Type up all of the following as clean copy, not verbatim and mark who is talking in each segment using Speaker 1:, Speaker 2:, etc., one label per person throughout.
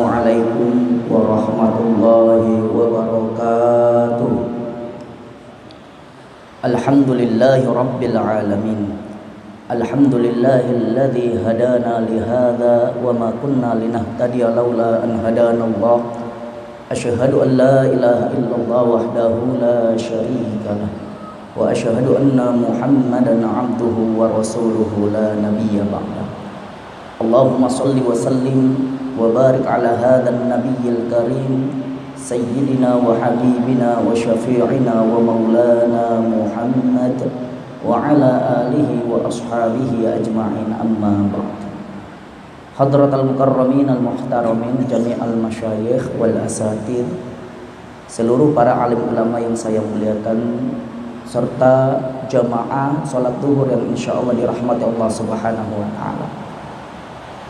Speaker 1: Assalamualaikum warahmatullahi wabarakatuh. Alhamdulillahi rabbil alamin. Alhamdulillahilladzi hadana lihadza wa ma kunna linahtadiya laula an hadana Allah. Asyhadu an la ilaha illallah wahdahu la syarika lah wa asyhadu anna Muhammadan abduhu wa rasuluhu la nabiyya ba'dah. Allahumma salli wa sallim wa barik ala hadzal nabiyil karim sayyidina wa habibina wa syafi'ina wa maulana Muhammad wa ala alihi wa ashabihi ajma'in, amma ba'd. Hadratal mukarramin al muhtaramin jami'al masyayikh wal asatid, seluruh para alim ulama yang saya muliakan, serta jamaah salat zuhur yang insyaallah dirahmati Allah Subhanahu wa taala.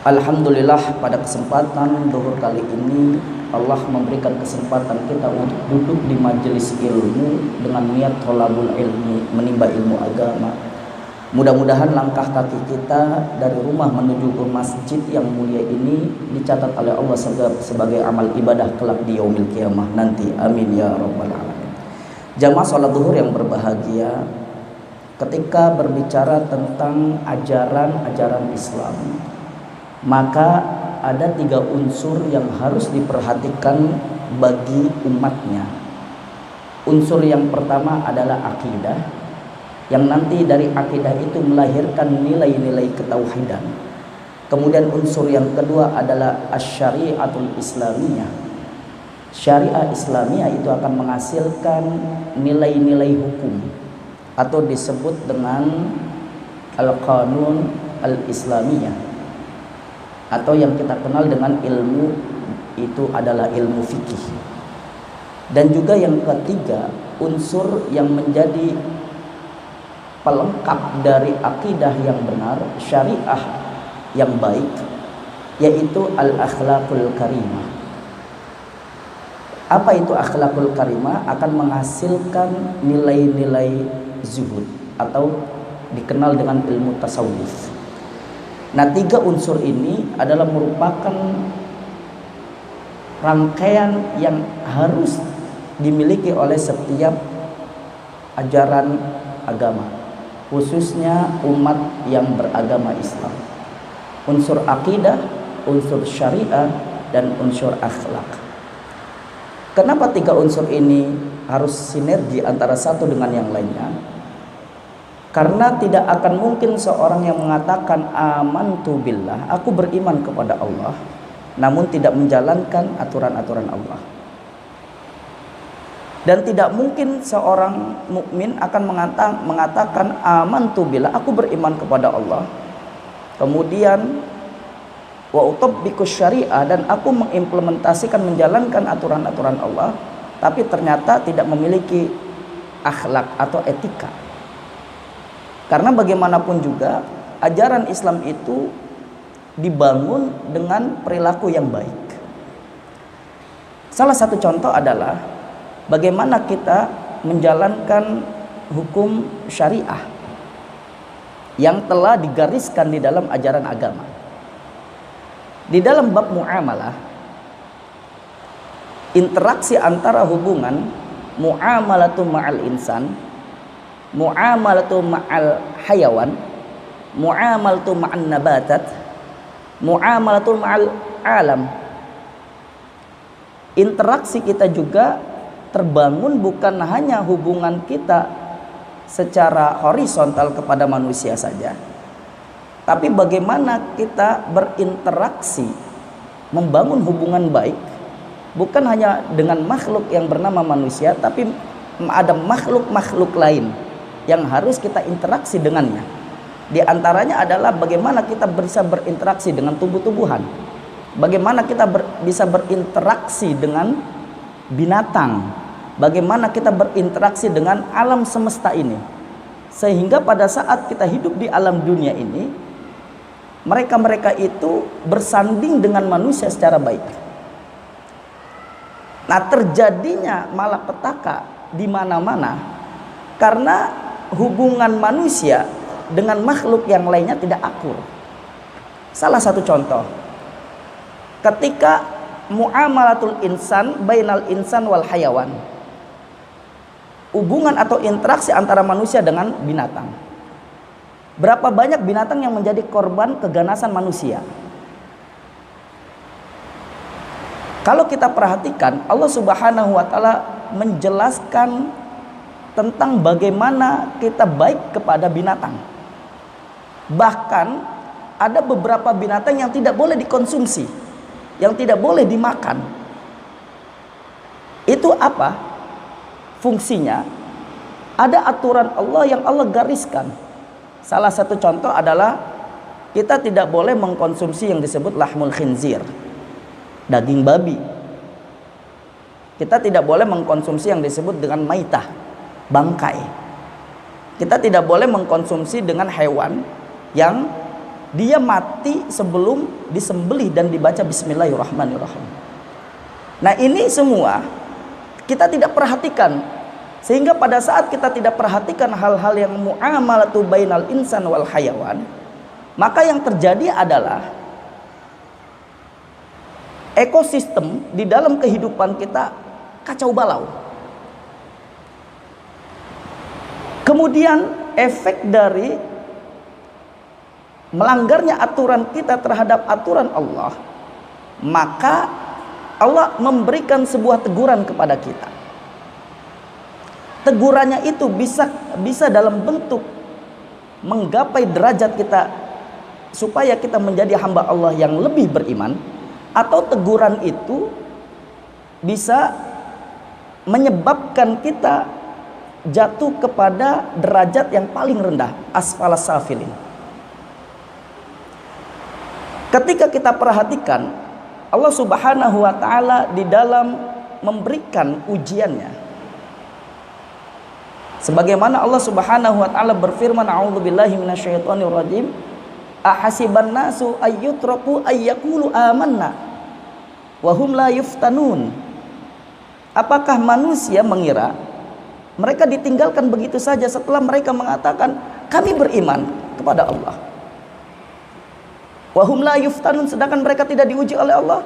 Speaker 1: Alhamdulillah, pada kesempatan zuhur kali ini Allah memberikan kesempatan kita untuk duduk di majelis ilmu dengan niat thalabul ilmi, menimba ilmu agama. Mudah-mudahan langkah kaki kita dari rumah menuju ke masjid yang mulia ini dicatat oleh Allah sebagai amal ibadah kelak di yaumil qiyamah nanti. Amin ya rabbal alamin. Jamaah salat zuhur yang berbahagia, ketika berbicara tentang ajaran-ajaran Islam, maka ada 3 unsur yang harus diperhatikan bagi umatnya. Unsur yang pertama adalah akidah, yang nanti dari akidah itu melahirkan nilai-nilai ketauhidan. Kemudian unsur yang kedua adalah asy-syari'atul islamiyah. Syariah Islamiyah itu akan menghasilkan nilai-nilai hukum atau disebut dengan al-qanun al-islamiyah, atau yang kita kenal dengan ilmu itu adalah ilmu fikih. Dan juga yang ketiga, unsur yang menjadi pelengkap dari akidah yang benar, syariah yang baik, yaitu al-akhlaqul karimah. Apa itu akhlaqul karimah? Akan menghasilkan nilai-nilai zuhud atau dikenal dengan ilmu tasawuf. Nah, 3 unsur ini adalah merupakan rangkaian yang harus dimiliki oleh setiap ajaran agama, khususnya umat yang beragama Islam. Unsur akidah, unsur syariah, dan unsur akhlak. Kenapa 3 unsur ini harus sinergi antara satu dengan yang lainnya? Karena tidak akan mungkin seorang yang mengatakan amantu billah, aku beriman kepada Allah, namun tidak menjalankan aturan-aturan Allah. Dan tidak mungkin seorang mukmin akan mengatakan amantu billah, aku beriman kepada Allah, kemudian wa utabbiqus syariah, dan aku mengimplementasikan, menjalankan aturan-aturan Allah, tapi ternyata tidak memiliki akhlak atau etika. Karena bagaimanapun juga ajaran Islam itu dibangun dengan perilaku yang baik. Salah satu contoh adalah bagaimana kita menjalankan hukum syariah yang telah digariskan di dalam ajaran agama. Di dalam bab muamalah, interaksi antara hubungan muamalatu ma'al insan, muamalatu ma'al hayawan, muamalatu ma'an nabatat, muamalatu ma'al alam. Interaksi kita juga terbangun bukan hanya hubungan kita secara horizontal kepada manusia saja, tapi bagaimana kita berinteraksi, membangun hubungan baik bukan hanya dengan makhluk yang bernama manusia, tapi ada makhluk-makhluk lain yang harus kita interaksi dengannya. Di antaranya adalah bagaimana kita bisa berinteraksi dengan tumbuh-tumbuhan, bagaimana kita bisa berinteraksi dengan binatang, bagaimana kita berinteraksi dengan alam semesta ini, sehingga pada saat kita hidup di alam dunia ini, mereka-mereka itu bersanding dengan manusia secara baik. Nah, terjadinya malapetaka di mana-mana karena hubungan manusia dengan makhluk yang lainnya tidak akur. Salah satu contoh, ketika muamalatul insan bainal insan wal hayawan. Hubungan atau interaksi antara manusia dengan binatang. Berapa banyak binatang yang menjadi korban keganasan manusia? Kalau kita perhatikan, Allah Subhanahu wa taala menjelaskan tentang bagaimana kita baik kepada binatang. Bahkan ada beberapa binatang yang tidak boleh dikonsumsi, yang tidak boleh dimakan. Itu apa fungsinya? Ada aturan Allah yang Allah gariskan. Salah satu contoh adalah kita tidak boleh mengkonsumsi yang disebut lahmul khinzir, daging babi. Kita tidak boleh mengkonsumsi yang disebut dengan maitah, bangkai. Kita tidak boleh mengkonsumsi dengan hewan yang dia mati sebelum disembelih dan dibaca bismillahirrahmanirrahim. Nah, ini semua kita tidak perhatikan. Sehingga pada saat kita tidak perhatikan hal-hal yang muamalatu bainal insan wal hayawan, maka yang terjadi adalah ekosistem di dalam kehidupan kita kacau balau. Kemudian efek dari melanggarnya aturan kita terhadap aturan Allah, maka Allah memberikan sebuah teguran kepada kita. Tegurannya itu bisa dalam bentuk menggapai derajat kita supaya kita menjadi hamba Allah yang lebih beriman, atau teguran itu bisa menyebabkan kita jatuh kepada derajat yang paling rendah, asfalas safilin. Ketika kita perhatikan, Allah Subhanahu wa taala di dalam memberikan ujiannya, sebagaimana Allah Subhanahu wa taala berfirman, a'udzubillahi minasyaitonir rajim, ahasiban nasu ayyutraku ayyaqulu amanna wa hum la yuftanun. Apakah manusia mengira mereka ditinggalkan begitu saja setelah mereka mengatakan kami beriman kepada Allah? Wa hum la yuftanun, sedangkan mereka tidak diuji oleh Allah.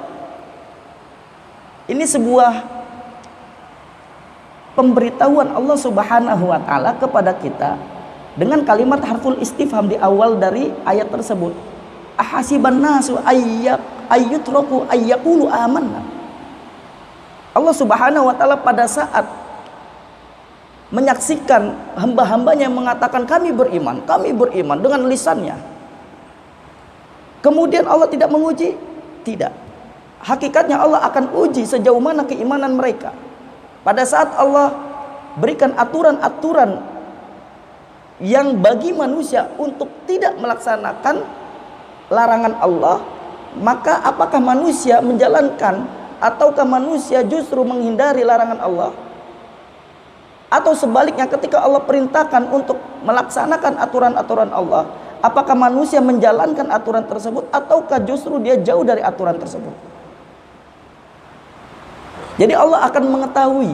Speaker 1: Ini sebuah pemberitahuan Allah Subhanahu wa taala kepada kita dengan kalimat harful istifham di awal dari ayat tersebut. Ahasiban nasu ayyutraku ayyaqulu amanna. Allah Subhanahu wa taala pada saat menyaksikan hamba-hambanya yang mengatakan kami beriman dengan lisannya. Kemudian Allah tidak menguji? Tidak. Hakikatnya Allah akan uji sejauh mana keimanan mereka. Pada saat Allah berikan aturan-aturan yang bagi manusia untuk tidak melaksanakan larangan Allah, maka apakah manusia menjalankan ataukah manusia justru menghindari larangan Allah? Atau sebaliknya, ketika Allah perintahkan untuk melaksanakan aturan-aturan Allah, apakah manusia menjalankan aturan tersebut ataukah justru dia jauh dari aturan tersebut? Jadi Allah akan mengetahui.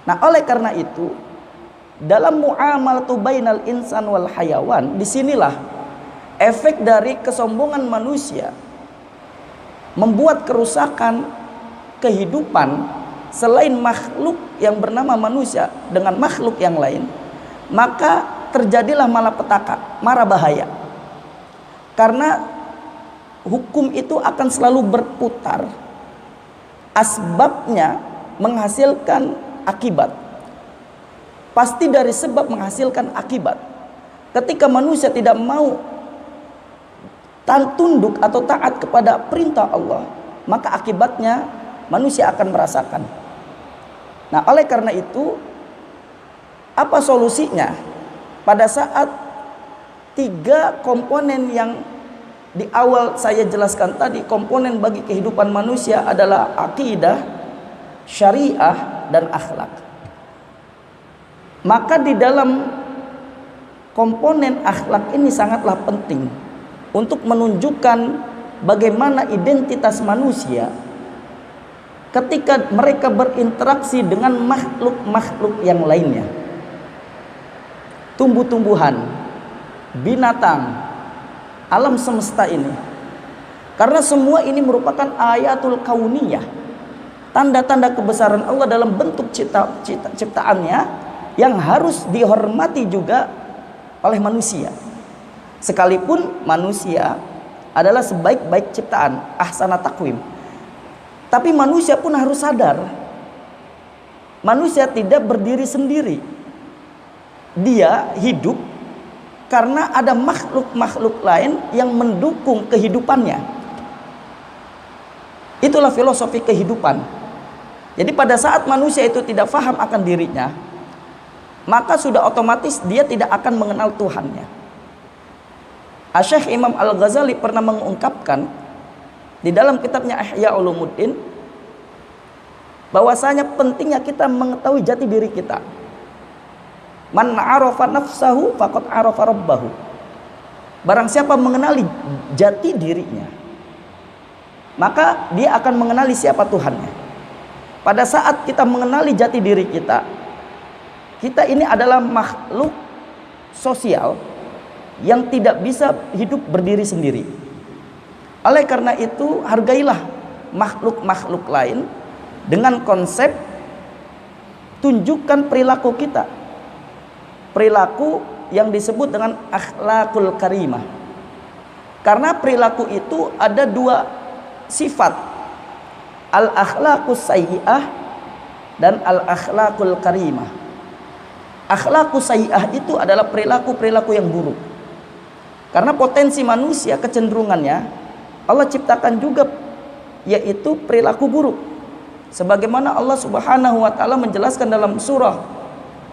Speaker 1: Nah, oleh karena itu, dalam muamalatu bainal insan wal hayawan, disinilah efek dari kesombongan manusia membuat kerusakan kehidupan selain makhluk yang bernama manusia dengan makhluk yang lain. Maka terjadilah malapetaka, mara bahaya. Karena hukum itu akan selalu berputar. Asbabnya menghasilkan akibat. Pasti dari sebab menghasilkan akibat. Ketika manusia tidak mau tunduk atau taat kepada perintah Allah, maka akibatnya manusia akan merasakan. Nah, oleh karena itu, apa solusinya? Pada saat tiga komponen yang di awal saya jelaskan tadi, komponen bagi kehidupan manusia adalah akidah, syariah, dan akhlak. Maka di dalam komponen akhlak ini sangatlah penting untuk menunjukkan bagaimana identitas manusia ketika mereka berinteraksi dengan makhluk-makhluk yang lainnya. Tumbuh-tumbuhan, binatang, alam semesta ini Karena semua ini merupakan ayatul kauniyah, tanda-tanda kebesaran Allah dalam bentuk ciptaannya yang harus dihormati juga oleh manusia. Sekalipun manusia adalah sebaik-baik ciptaan, ahsana takwim, tapi manusia pun harus sadar, manusia tidak berdiri sendiri. Dia hidup karena ada makhluk-makhluk lain yang mendukung kehidupannya. Itulah filosofi kehidupan. Jadi pada saat manusia itu tidak paham akan dirinya, maka sudah otomatis dia tidak akan mengenal Tuhannya. Syekh Imam Al-Ghazali pernah mengungkapkan di dalam kitabnya Ihya Ulumuddin bahwasanya pentingnya kita mengetahui jati diri kita. Man 'arafa nafsahu faqad 'arafa rabbahu. Barang siapa mengenali jati dirinya, maka dia akan mengenali siapa Tuhannya. Pada saat kita mengenali jati diri kita, kita ini adalah makhluk sosial yang tidak bisa hidup berdiri sendiri. Oleh karena itu, hargailah makhluk-makhluk lain dengan konsep tunjukkan perilaku kita, perilaku yang disebut dengan akhlakul karimah. Karena perilaku itu ada dua sifat, al-akhlakus sayyi'ah dan al-akhlakul karimah. Akhlakus sayyi'ah itu adalah perilaku-perilaku yang buruk. Karena potensi manusia kecenderungannya Allah ciptakan juga, yaitu perilaku buruk. Sebagaimana Allah Subhanahu wa taala menjelaskan dalam surah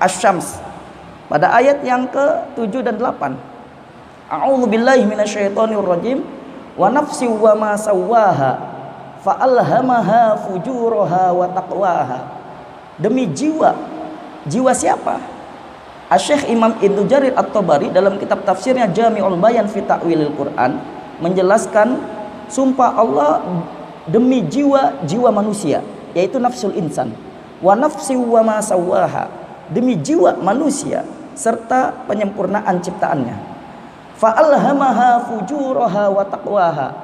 Speaker 1: Asy-Syams pada ayat yang ke-7 dan 8. A'udzu billahi minasyaitonir rajim. Wa nafsi wa ma sawwaha fa alhamaha fujuraha wa taqwaha. Demi jiwa. Jiwa siapa? Syekh Imam Ibnu Jarir At-Tabari dalam kitab tafsirnya Jami'ul Bayan fi Ta'wilil Quran menjelaskan sumpah Allah demi jiwa manusia, yaitu nafsul insan. Wa nafsi wa ma sawwaha, demi jiwa manusia serta penyempurnaan ciptaannya. Fa alhamaha fujuraha wa taqwaha,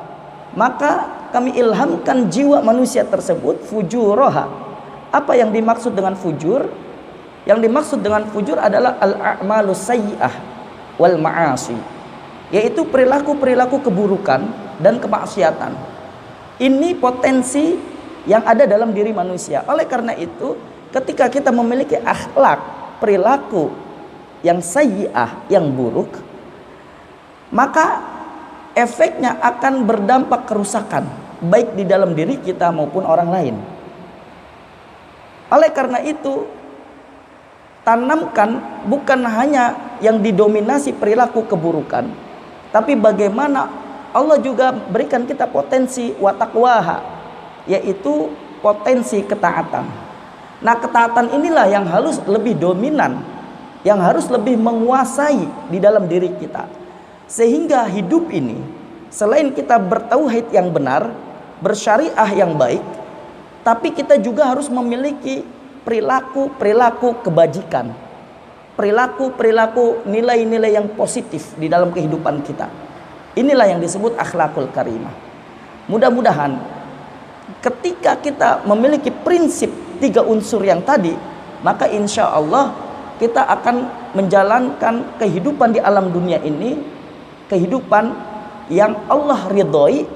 Speaker 1: maka kami ilhamkan jiwa manusia tersebut fujuraha. Apa yang dimaksud dengan fujur? Yang dimaksud dengan fujur adalah al-a'malus sayyi'ah wal ma'asi, yaitu perilaku-perilaku keburukan dan kemaksiatan. Ini potensi yang ada dalam diri manusia. Oleh karena itu, ketika kita memiliki akhlak, perilaku yang sayyi'ah, yang buruk, maka efeknya akan berdampak kerusakan baik di dalam diri kita maupun orang lain. Oleh karena itu, tanamkan bukan hanya yang didominasi perilaku keburukan, tapi bagaimana Allah juga berikan kita potensi wa taqwaha, yaitu potensi ketaatan. Nah, ketaatan inilah yang harus lebih dominan, yang harus lebih menguasai di dalam diri kita. Sehingga hidup ini, selain kita bertauhid yang benar, bersyariah yang baik, tapi kita juga harus memiliki perilaku kebajikan, perilaku nilai-nilai yang positif di dalam kehidupan kita. Inilah yang disebut akhlakul karimah. Mudah-mudahan ketika kita memiliki prinsip 3 unsur yang tadi, maka insya Allah kita akan menjalankan kehidupan di alam dunia ini, kehidupan yang Allah ridhoi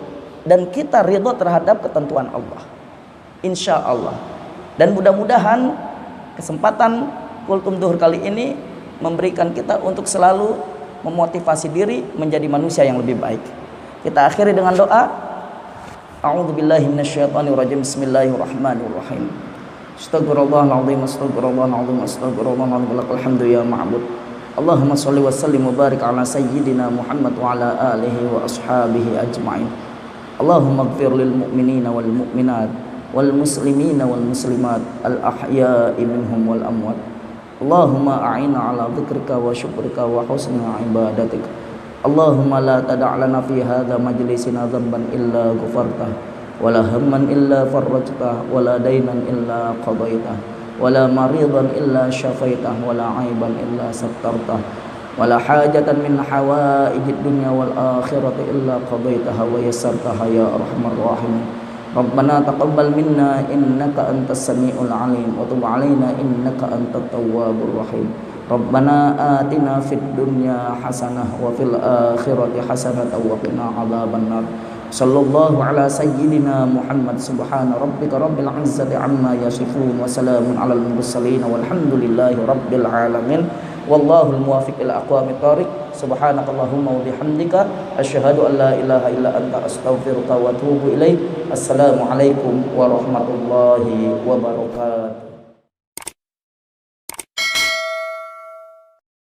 Speaker 1: dan kita ridho terhadap ketentuan Allah, insya Allah. Dan mudah-mudahan kesempatan Kultum Duhur kali ini memberikan kita untuk selalu memotivasi diri menjadi manusia yang lebih baik. Kita akhiri dengan doa. A'udzubillahi minasyaitonirrajim. Bismillahirrahmanirrahim. Astaghfirullahaladzim, astaghfirullahaladzim, astaghfirullahaladzim. Alhamdu ya ma'bud. Allahumma salli wa sallim wa barik ala sayyidina Muhammad wa ala alihi wa ashabihi ajma'in. Allahumma ighfir lil mu'minina wal mu'minat wal muslimina wal muslimat al ahya'i minhum wal amwat. Allahumma a'inna ala dzikrika wa syukrika wa husna ibadatik. Allahumma la tada' lana fi hadha majlisina dhanban illa ghafartah, wala hamman illa farrajtah, wala daynan illa qadaitah, wala maridan illa syafaitah, wala aiban illa sattartah. ولا حاجة من حوائج الدنيا والآخرة إلا قضيتها ويسرتها يا أرحم الراحمين. ربنا تقبل منا إنك أنت السميع العليم وتب علينا إنك أنت التواب الرحيم. ربنا آتنا في الدنيا حسنة وفي الآخرة حسنة وقنا عذاب النار. صلى الله على سيدنا محمد. سبحان ربك رب العزة عما يصفون وسلام على المرسلين والحمد لله رب العالمين. والله الموافق إلى أقوام الطريق. سبحانك اللهم وبحمدك أشهد أن لا إله إلا أنت أستغفرك وأتوب إليك. السلام عليكم ورحمة الله وبركاته.